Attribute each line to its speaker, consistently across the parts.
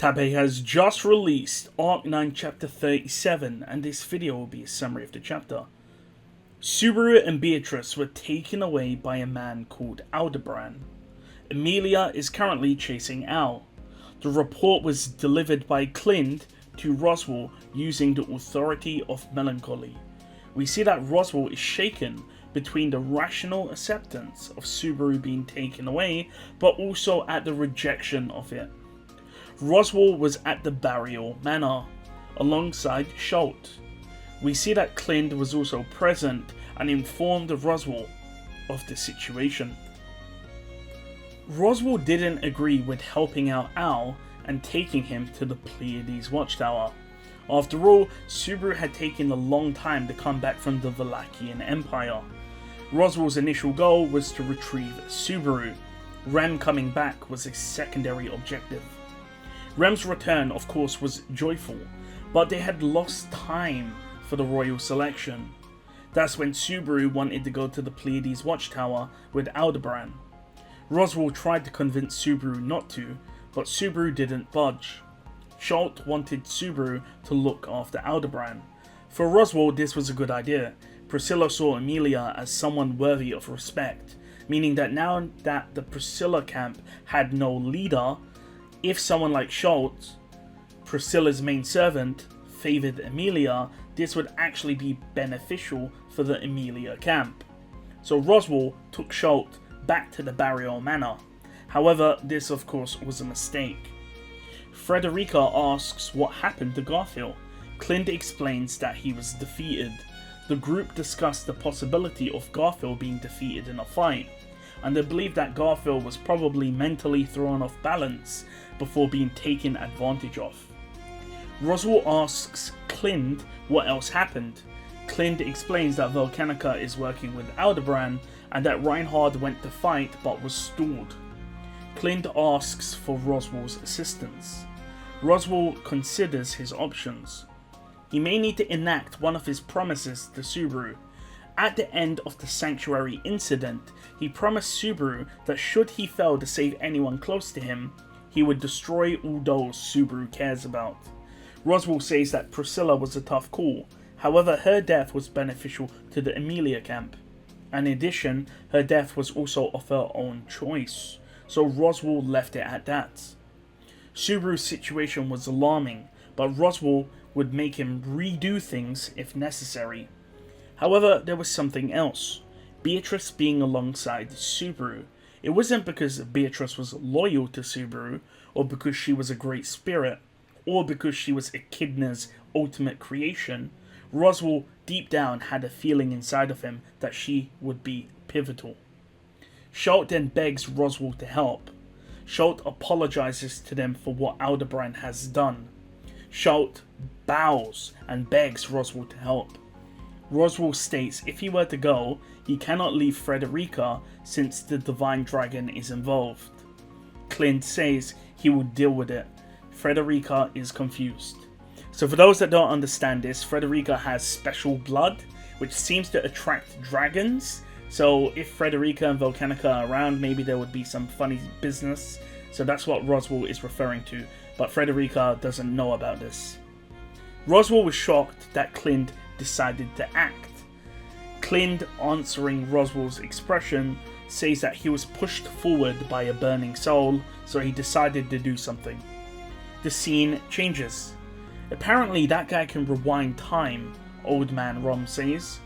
Speaker 1: Tabe has just released Arc 9 Chapter 37, and this video will be a summary of the chapter. Subaru and Beatrice were taken away by a man called Aldebaran. Emilia is currently chasing Al. The report was delivered by Clint to Roswaal using the authority of melancholy. We see that Roswaal is shaken between the rational acceptance of Subaru being taken away, but also at the rejection of it. Roswaal was at the burial manor, alongside Schultz. We see that Clint was also present and informed Roswaal of the situation. Roswaal didn't agree with helping out Al and taking him to the Petelguese watchtower. After all, Subaru had taken a long time to come back from the Valachian Empire. Roswaal's initial goal was to retrieve Subaru. Rem coming back was a secondary objective. Rem's return, of course, was joyful, but they had lost time for the royal selection. That's when Subaru wanted to go to the Petelguese watchtower with Aldebaran. Roswaal tried to convince Subaru not to, but Subaru didn't budge. Schultz wanted Subaru to look after Aldebaran. For Roswaal, this was a good idea. Priscilla saw Emilia as someone worthy of respect, meaning that now that the Priscilla camp had no leader, if someone like Schultz, Priscilla's main servant, favoured Emilia, this would actually be beneficial for the Emilia camp. So Roswaal took Schultz back to the burial manor. However, this of course was a mistake. Frederica asks what happened to Garfiel. Clint explains that he was defeated. The group discussed the possibility of Garfiel being defeated in a fight, and they believe that Garfiel was probably mentally thrown off balance before being taken advantage of. Roswaal asks Clint what else happened. Clint explains that Volcanica is working with Aldebaran and that Reinhard went to fight but was stalled. Clint asks for Roswaal's assistance. Roswaal considers his options. He may need to enact one of his promises to Subaru. At the end of the Sanctuary incident, he promised Subaru that should he fail to save anyone close to him, he would destroy all those Subaru cares about. Roswaal says that Priscilla was a tough call, however her death was beneficial to the Emilia camp. In addition, her death was also of her own choice, so Roswaal left it at that. Subaru's situation was alarming, but Roswaal would make him redo things if necessary. However, there was something else. Beatrice being alongside Subaru. It wasn't because Beatrice was loyal to Subaru, or because she was a great spirit, or because she was Echidna's ultimate creation. Roswaal deep down had a feeling inside of him that she would be pivotal. Schultz then begs Roswaal to help. Schultz apologizes to them for what Aldebaran has done. Schultz bows and begs Roswaal to help. Roswaal states if he were to go, he cannot leave Frederica since the Divine Dragon is involved. Clint says he will deal with it. Frederica is confused. So for those that don't understand this, Frederica has special blood, which seems to attract dragons. So if Frederica and Volcanica are around, maybe there would be some funny business. So that's what Roswaal is referring to, but Frederica doesn't know about this. Roswaal was shocked that Clint decided to act. Clint, answering Roswaal's expression, says that he was pushed forward by a burning soul, so he decided to do something. The scene changes. Apparently that guy can rewind time, Old Man Rom says.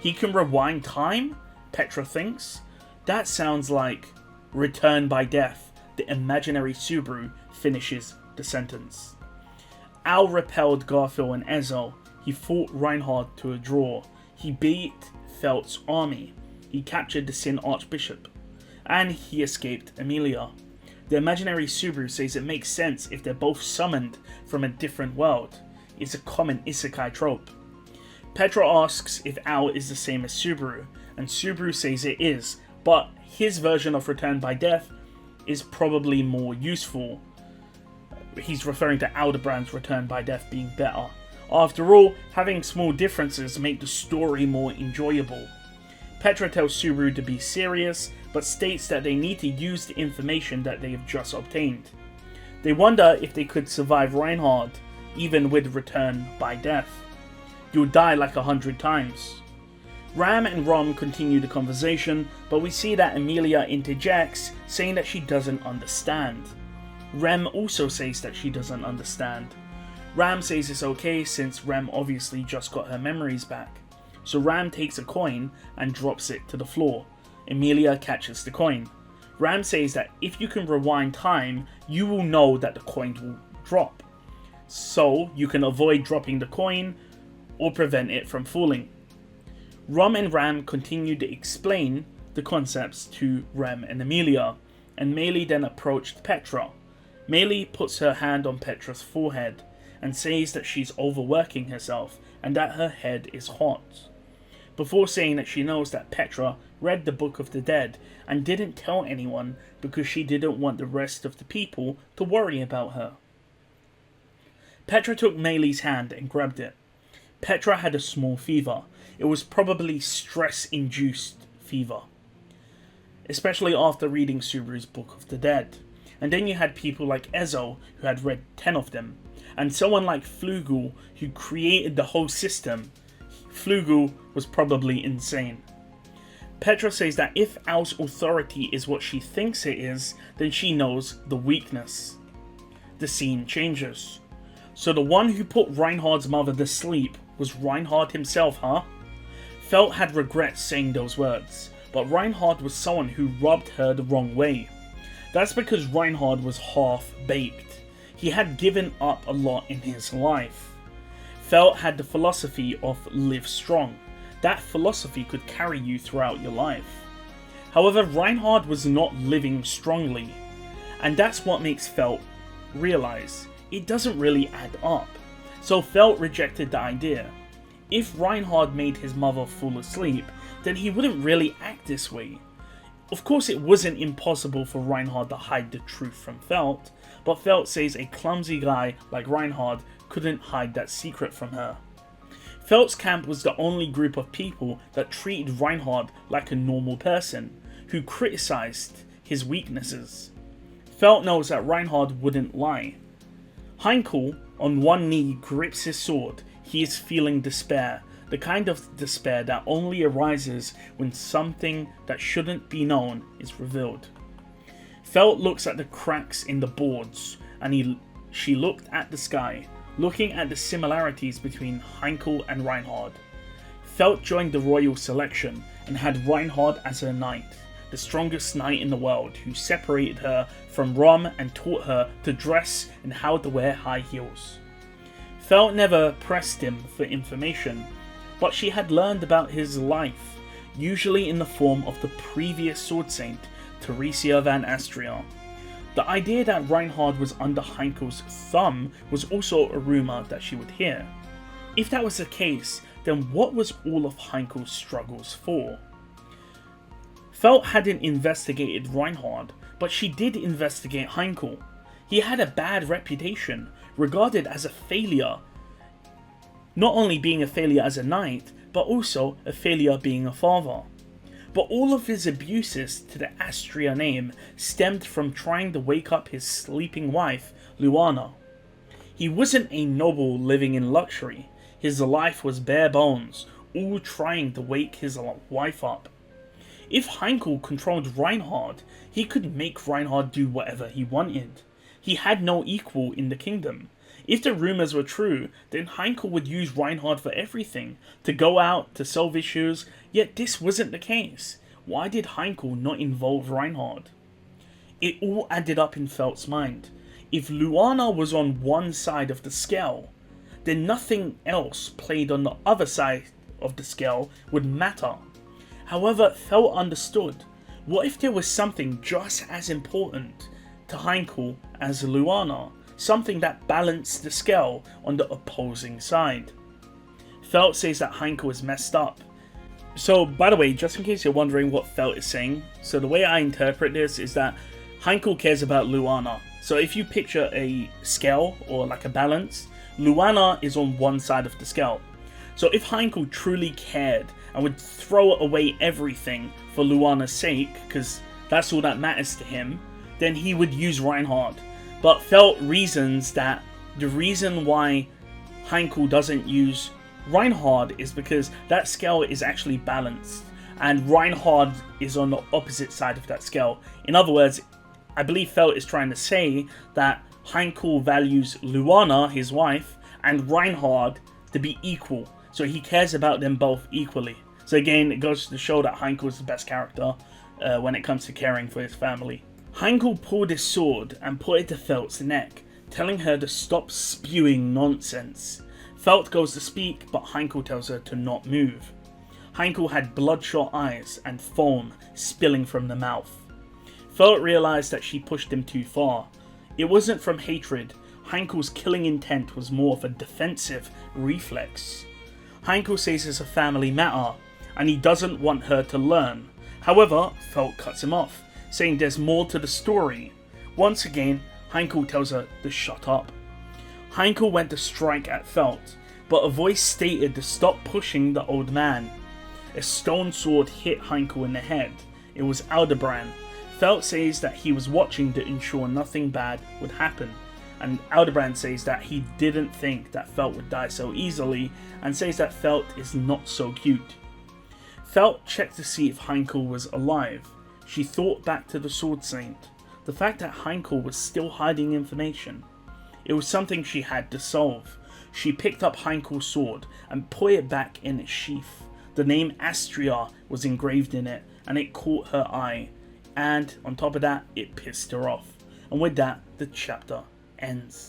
Speaker 1: He can rewind time? Petra thinks. That sounds like return by death. The imaginary Subaru finishes the sentence. Al repelled Garfiel and Ezo. He fought Reinhard to a draw. He beat Felt's army. He captured the Sin Archbishop. And he escaped Emilia. The imaginary Subaru says it makes sense if they're both summoned from a different world. It's a common isekai trope. Petra asks if Al is the same as Subaru, and Subaru says it is, but his version of Return by Death is probably more useful. He's referring to Aldebaran's Return by Death being better. After all, having small differences make the story more enjoyable. Petra tells Subaru to be serious, but states that they need to use the information that they have just obtained. They wonder if they could survive Reinhard, even with return by death. You'll die like 100 times. Ram and Rom continue the conversation, but we see that Emilia interjects, saying that she doesn't understand. Rem also says that she doesn't understand. Ram says it's okay since Rem obviously just got her memories back. So Ram takes a coin and drops it to the floor. Emilia catches the coin. Ram says that if you can rewind time, you will know that the coin will drop. So you can avoid dropping the coin or prevent it from falling. Rom and Ram continue to explain the concepts to Rem and Emilia, and Meili then approached Petra. Meili puts her hand on Petra's forehead and says that she's overworking herself and that her head is hot, before saying that she knows that Petra read the Book of the Dead and didn't tell anyone because she didn't want the rest of the people to worry about her. Petra took Meili's hand and grabbed it. Petra had a small fever. It was probably stress-induced fever, especially after reading Subaru's Book of the Dead. And then you had people like Ezo, who had read 10 of them, and someone like Flugel, who created the whole system. Flugel was probably insane. Petra says that if Al's authority is what she thinks it is, then she knows the weakness. The scene changes. So the one who put Reinhard's mother to sleep was Reinhard himself, huh? Felt had regrets saying those words, but Reinhard was someone who rubbed her the wrong way. That's because Reinhard was half-baked. He had given up a lot in his life. Felt had the philosophy of live strong. That philosophy could carry you throughout your life. However, Reinhard was not living strongly, and that's what makes Felt realize it doesn't really add up. So Felt rejected the idea. If Reinhard made his mother fall asleep, then he wouldn't really act this way. Of course, it wasn't impossible for Reinhard to hide the truth from Felt, but Felt says a clumsy guy like Reinhard couldn't hide that secret from her. Felt's camp was the only group of people that treated Reinhard like a normal person, who criticized his weaknesses. Felt knows that Reinhard wouldn't lie. Heinkel, on one knee, grips his sword. He is feeling despair, the kind of despair that only arises when something that shouldn't be known is revealed. Felt looks at the cracks in the boards, and she looked at the sky, looking at the similarities between Heinkel and Reinhard. Felt joined the royal selection and had Reinhard as her knight, the strongest knight in the world, who separated her from Rom and taught her to dress and how to wear high heels. Felt never pressed him for information, but she had learned about his life, usually in the form of the previous sword saint, Theresia van Astria. The idea that Reinhard was under Heinkel's thumb was also a rumour that she would hear. If that was the case, then what was all of Heinkel's struggles for? Felt hadn't investigated Reinhard, but she did investigate Heinkel. He had a bad reputation, regarded as a failure. Not only being a failure as a knight, but also a failure being a father. But all of his abuses to the Astria name stemmed from trying to wake up his sleeping wife, Luana. He wasn't a noble living in luxury. His life was bare bones, all trying to wake his wife up. If Heinkel controlled Reinhard, he could make Reinhard do whatever he wanted. He had no equal in the kingdom. If the rumours were true, then Heinkel would use Reinhard for everything, to go out, to solve issues, yet this wasn't the case. Why did Heinkel not involve Reinhard? It all added up in Felt's mind. If Luana was on one side of the scale, then nothing else played on the other side of the scale would matter. However, Felt understood. What if there was something just as important to Heinkel as Luana? Something that balanced the scale on the opposing side. Felt says that Heinkel is messed up. So, by the way, just in case you're wondering what Felt is saying, so the way I interpret this is that Heinkel cares about Luana. So if you picture a scale or like a balance, Luana is on one side of the scale. So if Heinkel truly cared and would throw away everything for Luana's sake, because that's all that matters to him, then he would use Reinhard. But Felt reasons that the reason why Heinkel doesn't use Reinhard is because that scale is actually balanced, and Reinhard is on the opposite side of that scale. In other words, I believe Felt is trying to say that Heinkel values Luana, his wife, and Reinhard to be equal, so he cares about them both equally. So again, it goes to show that Heinkel is the best character when it comes to caring for his family. Heinkel pulled his sword and put it to Felt's neck, telling her to stop spewing nonsense. Felt goes to speak, but Heinkel tells her to not move. Heinkel had bloodshot eyes and foam spilling from the mouth. Felt realized that she pushed him too far. It wasn't from hatred. Heinkel's killing intent was more of a defensive reflex. Heinkel says it's a family matter, and he doesn't want her to learn. However, Felt cuts him off, saying there's more to the story. Once again, Heinkel tells her to shut up. Heinkel went to strike at Felt, but a voice stated to stop pushing the old man. A stone sword hit Heinkel in the head. It was Aldebaran. Felt says that he was watching to ensure nothing bad would happen, and Aldebaran says that he didn't think that Felt would die so easily, and says that Felt is not so cute. Felt checked to see if Heinkel was alive. She thought back to the Sword Saint. The fact that Heinkel was still hiding information. It was something she had to solve. She picked up Heinkel's sword and put it back in its sheath. The name Astria was engraved in it, and it caught her eye. And on top of that, it pissed her off. And with that, the chapter ends.